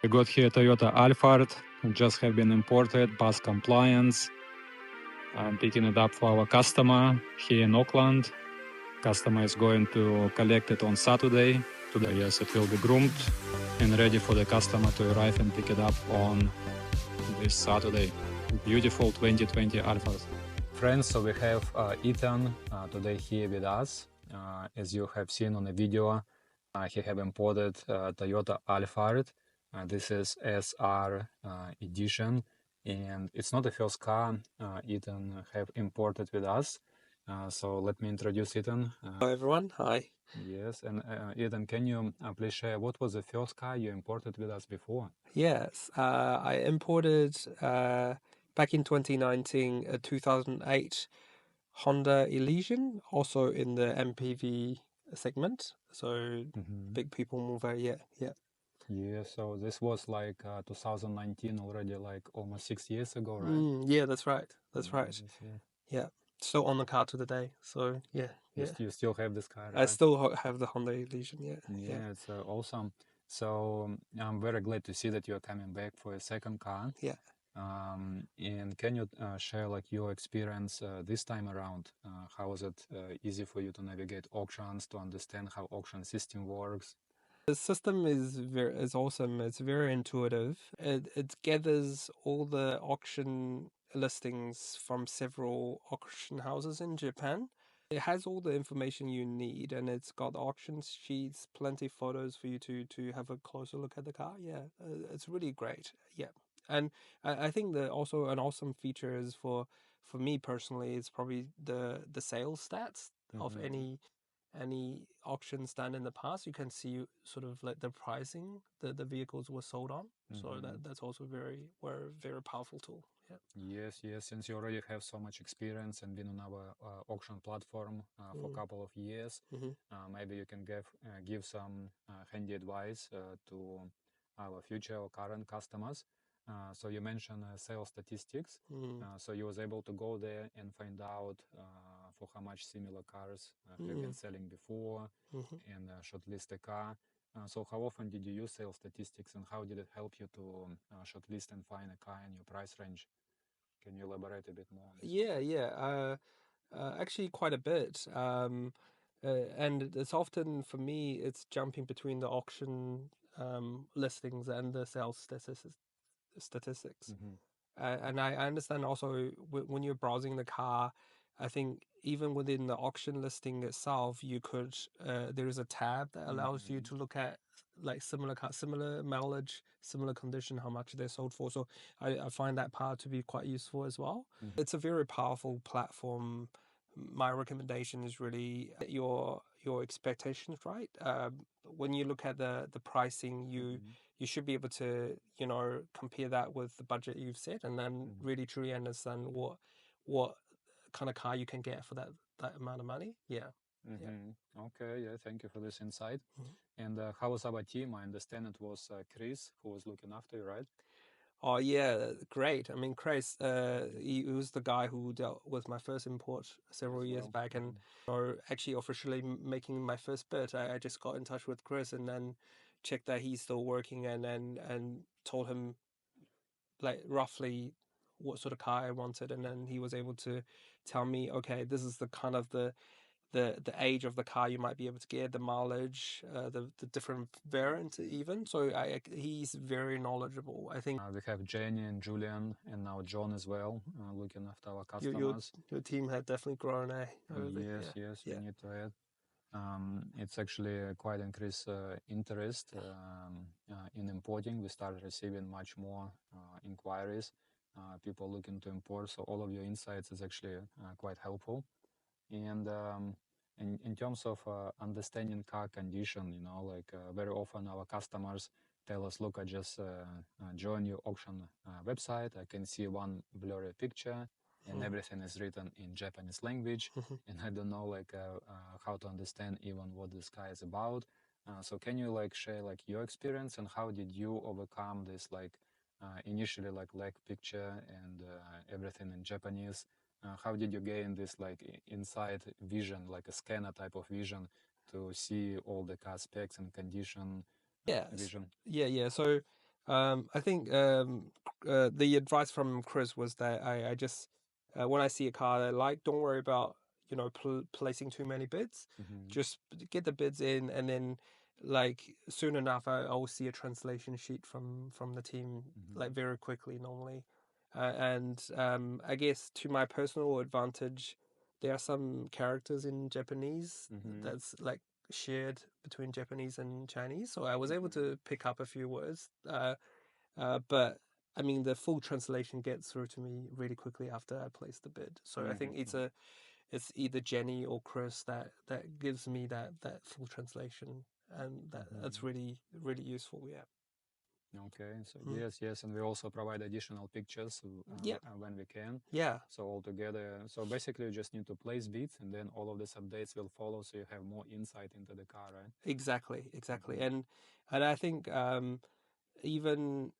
We got here Toyota Alphard, just have been imported, pass compliance. I'm picking it up for our customer here in Auckland. Customer is going to collect it on Saturday. Today, yes, it will be groomed and ready for the customer to arrive and pick it up on this Saturday. Beautiful 2020 Alphard. Friends, so we have Ethan today here with us. As you have seen on the video, he have imported Toyota Alphard. This is SR edition, and it's not the first car Ethan have imported with us. So let me introduce Ethan. Hello everyone, hi. Yes, and Ethan, can you please share what was the first car you imported with us before? Yes, I imported back in 2019 a 2008 Honda Elysian, also in the MPV segment. So big people mover, yeah. Yeah, so this was like 2019 already, like almost 6 years ago, right? Yeah, that's right. That's right. Yes. Yeah, still on the car to the day. So yeah. You still have this car, I right? still have the Honda Elysian, yeah. Yeah, it's awesome. So I'm very glad to see that you're coming back for a second car. Yeah. And can you share like your experience this time around? How was it easy for you to navigate auctions, to understand how auction system works? The system is awesome. It's very intuitive. It gathers all the auction listings from several auction houses in Japan. It has all the information you need, and it's got auction sheets, plenty of photos for you to have a closer look at the car. Yeah, it's really great. Yeah, and I think that also an awesome feature is for me personally, it's probably the sales stats of any auctions done in the past. You can see sort of like the pricing that the vehicles were sold on. So that's also very powerful tool. Yeah. Yes. Since you already have so much experience and been on our auction platform for a couple of years, maybe you can give some handy advice to our future or current customers. So you mentioned sales statistics. So you was able to go there and find out for how much similar cars have been selling before and shortlist a car. So how often did you use sales statistics, and how did it help you to shortlist and find a car in your price range? Can you elaborate a bit more on this? Yeah. Actually, quite a bit. And it's often for me, it's jumping between the auction listings and the sales statistics. And I understand also when you're browsing the car, I think even within the auction listing itself, you could there is a tab that allows you to look at like similar car, similar mileage, similar condition, how much they're sold for. So I find that part to be quite useful as well. It's a very powerful platform. My recommendation is really your expectations right. When you look at the pricing, you should be able to compare that with the budget you've set, and then really truly understand what kind of car you can get for that amount of money. Yeah. Okay, yeah, thank you for this insight. And how was our team? I understand it was Chris who was looking after you, right? Oh yeah, great. I mean, Chris, he was the guy who dealt with my first import several years back, and actually officially making my first bid. I just got in touch with Chris and then checked that he's still working, and told him like roughly what sort of car I wanted, and then he was able to tell me, okay, this is the kind of the age of the car you might be able to get, the mileage, the different variant even. So he's very knowledgeable. I think we have Jenny and Julian and now John as well, looking after our customers. Your team had definitely grown, Yes, we need to add. It's actually quite increased interest in importing. We started receiving much more inquiries, people looking to import. So all of your insights is actually quite helpful. And in terms of understanding car condition, like very often our customers tell us, look, I just joined your auction website. I can see one blurry picture and everything is written in Japanese language. And I don't know like how to understand even what this car is about. So can you like share like your experience and how did you overcome this like initially like lack picture and everything in Japanese? How did you gain this like inside vision, like a scanner type of vision to see all the car specs and condition vision? Yeah. So I think the advice from Chris was that I just when I see a car that I like, don't worry about placing too many bids. Mm-hmm. Just get the bids in, and then like soon enough, I'll see a translation sheet from the team like very quickly normally. And I guess to my personal advantage, there are some characters in Japanese Mm-hmm. that's like shared between Japanese and Chinese, so I was able Mm-hmm. to pick up a few words. But I mean, the full translation gets through to me really quickly after I place the bid. So I think Mm-hmm. it's either Jenny or Chris that gives me that full translation, and that's Mm-hmm. really useful. Yeah. Okay, so Mm. yes, and we also provide additional pictures Yep. when we can. Yeah. So altogether, so basically you just need to place bids, and then all of these updates will follow, so you have more insight into the car, right? Exactly. Mm-hmm. And I think even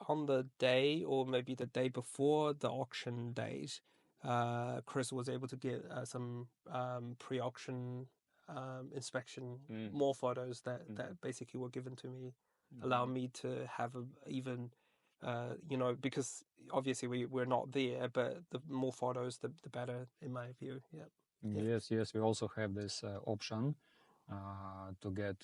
on the day or maybe the day before the auction date, Chris was able to get some pre-auction inspection, Mm-hmm. more photos Mm-hmm. that basically were given to me, allow Mm-hmm. me to have even because obviously we're not there, but the more photos, the better in my view. Yeah. Yeah. Yes, we also have this option to get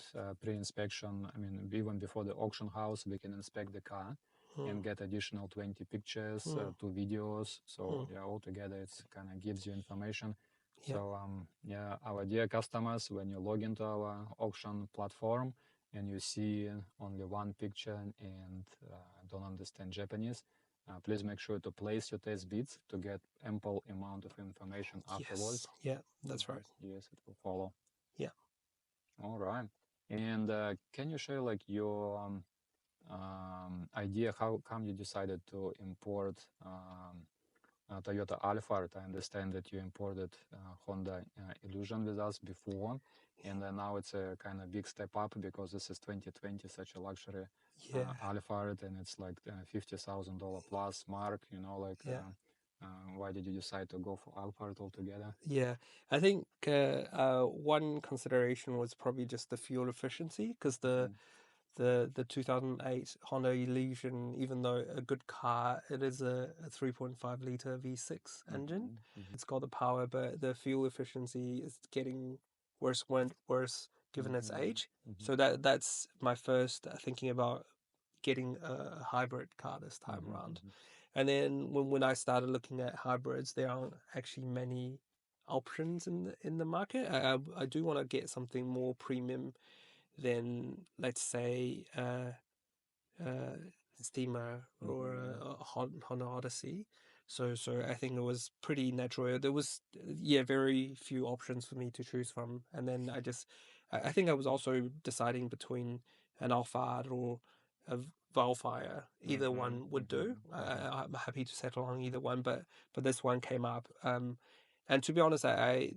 pre-inspection. I mean, even before the auction house, we can inspect the car Hmm. and get additional 20 pictures, Hmm. 2 videos. So Hmm. yeah, altogether it's kind of gives you information. Yeah. So yeah, our dear customers, when you log into our auction platform and you see only one picture and don't understand Japanese, please make sure to place your test bids to get ample amount of information Yes. afterwards. Yeah. That's right. Yes, it will follow. Yeah. All right. And can you share like your idea how come you decided to import Toyota Alphard? I understand that you imported Honda Illusion with us before, and now it's a kind of big step up because this is 2020, such a luxury Yeah. Alphard, and it's like $50,000 plus mark. Yeah. Why did you decide to go for Alphard altogether? Yeah, I think one consideration was probably just the fuel efficiency, because Mm-hmm. the 2008 Honda Illusion, even though a good car, it is a 3.5 liter V6 engine. Mm-hmm. Mm-hmm. It's got the power, but the fuel efficiency is getting worse given its Mm-hmm. age. Mm-hmm. So that's my first thinking about getting a hybrid car this time Mm-hmm. around. Mm-hmm. And then when I started looking at hybrids, there aren't actually many options in the market. I do want to get something more premium than, let's say, uh, Steamer or Mm-hmm. a Honda Odyssey. So I think it was pretty natural. There was very few options for me to choose from, and then I think I was also deciding between an Alphard or a Valfire. Either Mm-hmm. one would do. Mm-hmm. I'm happy to settle on either one, but this one came up. And to be honest, I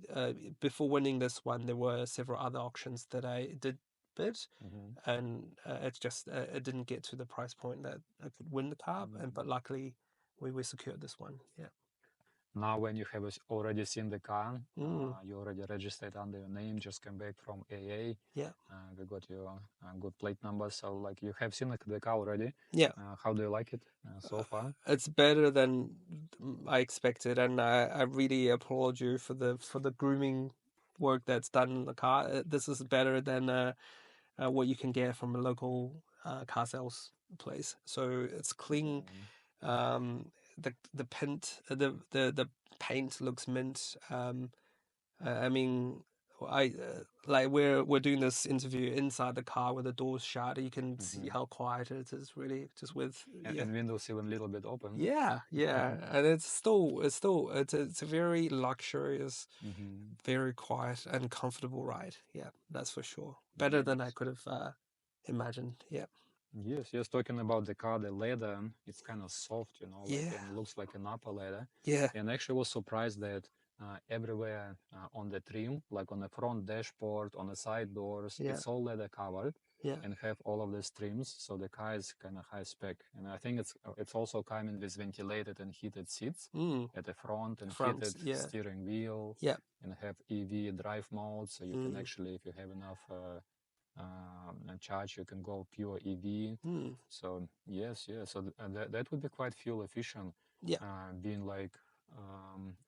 before winning this one, there were several other auctions that I did bid, Mm-hmm. and it's just it didn't get to the price point that I could win the car. But Mm-hmm. luckily, we secured this one. Yeah. Now, when you have already seen the car, Mm, you already registered under your name, just came back from AA. yeah. We got your good plate number, so like you have seen the car already. Yeah. How do you like it so far? It's better than I expected, and I really applaud you for the grooming work that's done in the car. This is better than what you can get from a local car sales place. So it's clean. Mm-hmm. The paint the paint looks mint. I mean, I like we're doing this interview inside the car with the doors shut. You can see Mm-hmm. how quiet it is. Really, just with And windows even a little bit open. yeah, and it's a very luxurious, Mm-hmm. very quiet and comfortable ride. Yeah, that's for sure. Better than I Yes. could have imagined. Yeah, Yes. Talking about the car, the leather, it's kind of soft, like yeah, and looks like an upper leather. yeah, And actually was surprised that everywhere on the trim, like on the front dashboard, on the side doors, yeah, it's all leather covered yeah. and have all of these trims. So the car is kind of high spec. And I think it's also coming with ventilated and heated seats Mm, at the front and front. heated Yeah, steering wheel yeah. and have EV drive mode. So you can Mm, actually, if you have enough charge. You can go pure EV. So yes, so that would be quite fuel efficient. Yeah. Being like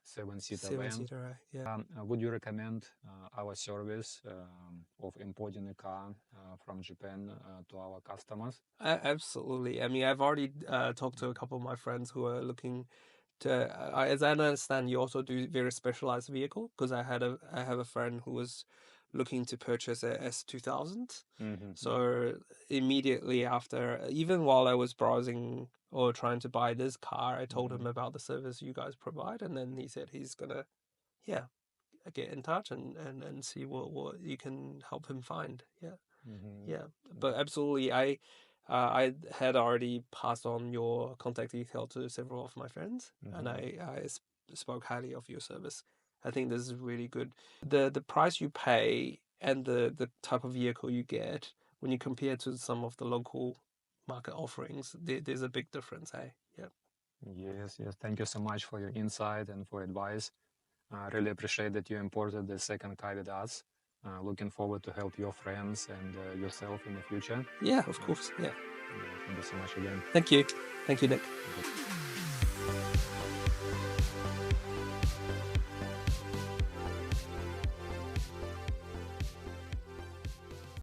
7-seater van. Seven-seater, yeah. Would you recommend our service of importing a car from Japan to our customers? Absolutely. I mean, I've already talked to a couple of my friends who are looking to, as I understand, you also do very specialized vehicle, because I have a friend who was looking to purchase a S2000. So immediately after, even while I was browsing or trying to buy this car, I told him about the service you guys provide, and then he said he's gonna, get in touch and see what you can help him find. But absolutely, I had already passed on your contact detail to several of my friends, and I spoke highly of your service. I think this is really good. The price you pay and the type of vehicle you get, when you compare to some of the local market offerings, there's a big difference, eh? Yes. Thank you so much for your insight and for advice. I really appreciate that you imported the second car with us. Looking forward to help your friends and yourself in the future. Yeah, of course. Yeah. Thank you so much again. Thank you. Thank you, Nick.